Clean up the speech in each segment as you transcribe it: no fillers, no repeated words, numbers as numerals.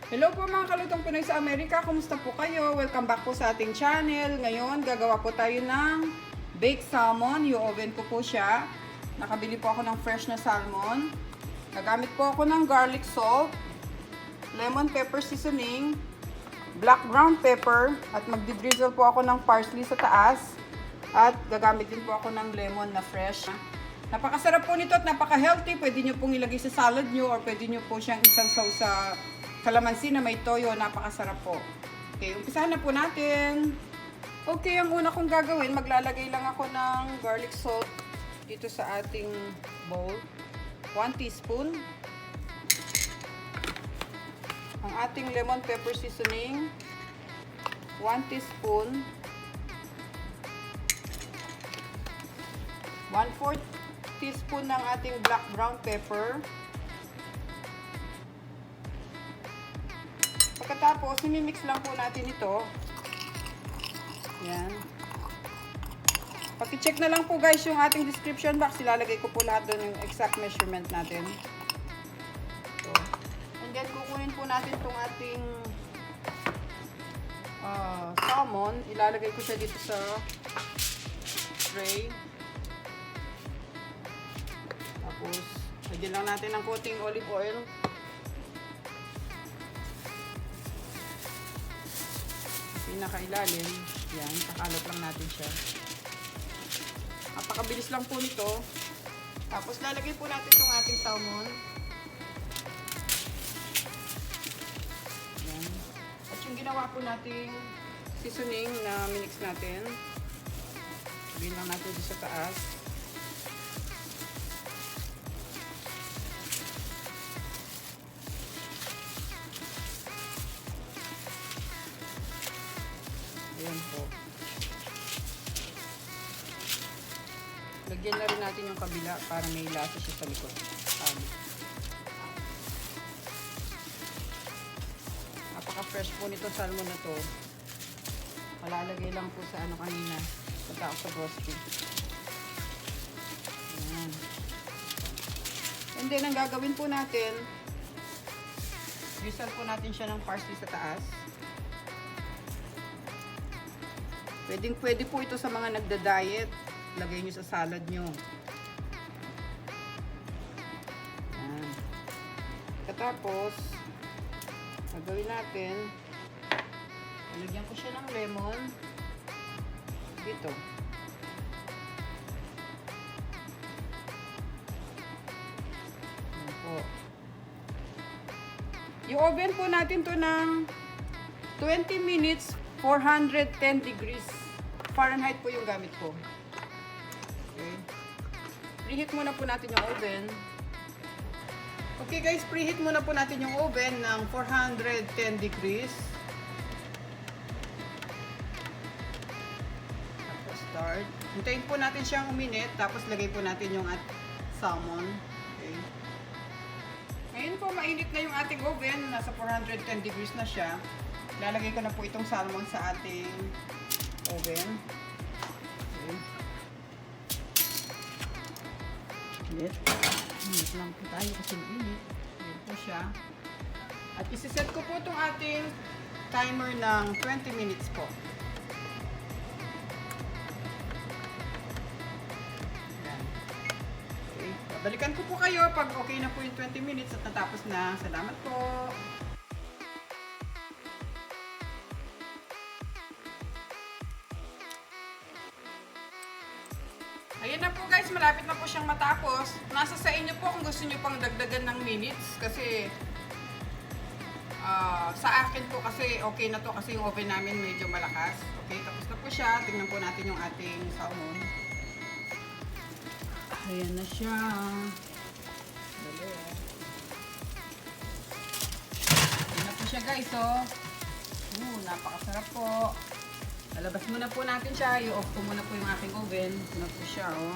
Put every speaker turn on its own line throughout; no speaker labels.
Hello po mga kalutong Pinoy sa Amerika, kumusta po kayo? Welcome back po sa ating channel. Ngayon, gagawa po tayo ng baked salmon. I-oven ko po siya. Nakabili po ako ng fresh na salmon. Nagamit po ako ng garlic salt, lemon pepper seasoning, black ground pepper, at magdi-drizzle po ako ng parsley sa taas. At gagamit din po ako ng lemon na fresh. Napakasarap po nito at napaka-healthy. Pwede nyo pong ilagay sa salad nyo or pwede nyo po siyang isawsaw sa kalamansi na may toyo. Napakasarap po. Okay, umpisahan na po natin. Okay, ang una kong gagawin, maglalagay lang ako ng garlic salt dito sa ating bowl. 1 teaspoon. Ang ating lemon pepper seasoning, 1 teaspoon. 1/4 teaspoon ng ating black ground pepper. Pagkatapos, imimix lang po natin ito. Yan. Paki-check na lang po guys yung ating description box. Ilalagay ko po lahat doon yung exact measurement natin. So, and then kukunin po natin itong ating salmon. Ilalagay ko siya dito sa tray. Tapos, lagyan lang natin ng konting olive oil. Pinakailalim. Yan, kakalot lang natin siya. Napakabilis lang po nito. Tapos, lalagay po natin itong ating salmon. Yan. At yung ginawa po nating seasoning na minix natin. Lagyan lang natin dito sa taas. Ayan po. Lagyan na rin natin yung kabila para may lasa siya sa likod. Napaka-fresh po nito salmon na to. Malalagay lang po sa ano kanina. Punta ako sa grocery. Ayan. And then, ang gagawin po natin, drizzle po natin siya ng parsley sa taas. Pwede po ito sa mga nagda-diet. Lagay nyo sa salad nyo. Ayan. Katapos, gagawin natin, lagyan ko siya ng lemon. Dito. Ayan po. I-oven po natin to ng 20 minutes, 410 degrees Fahrenheit po yung gamit ko. Okay. Preheat muna po natin yung oven. Okay guys, preheat muna po natin yung oven ng 410 degrees. Tapos start. Hintayin po natin siyang uminit. Tapos lagay po natin yung salmon. Okay. Ngayon po, mainit na yung ating oven. Nasa 410 degrees na siya. Lalagay ko na po itong salmon sa ating oven. Okay. Init. Init lang po tayo kasi mainit. Init po siya. At isiset ko po itong ating timer ng 20 minutes po. Ayan. Okay. Balikan ko po kayo pag okay na po yung 20 minutes at natapos na. Salamat po. Ayan na po guys, malapit na po siyang matapos. Nasa sa inyo po kung gusto niyo pang dagdagan ng minutes kasi sa akin po kasi okay na to kasi yung oven namin medyo malakas. Okay, tapos na po siya. Tingnan po natin yung ating salmon. Ayan na siya. Ayan na po siya guys, oh. Napakasarap po. Lalabas muna po natin siya. I-off ko muna po yung aking oven. Ito na po siya, oh.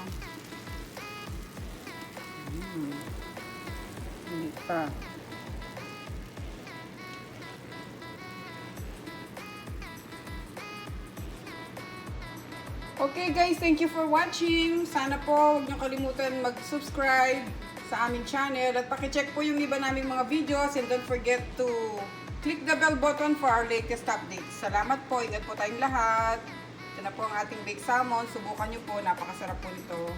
Hindi pa. Okay guys, thank you for watching. Sana po huwag niyo kalimutan mag-subscribe sa aming channel. At pakicheck po yung iba naming mga videos and don't forget to click the bell button for our latest updates. Salamat po. Ingat po tayong lahat. Ito na po ang ating baked salmon. Subukan nyo po. Napakasarap po nito.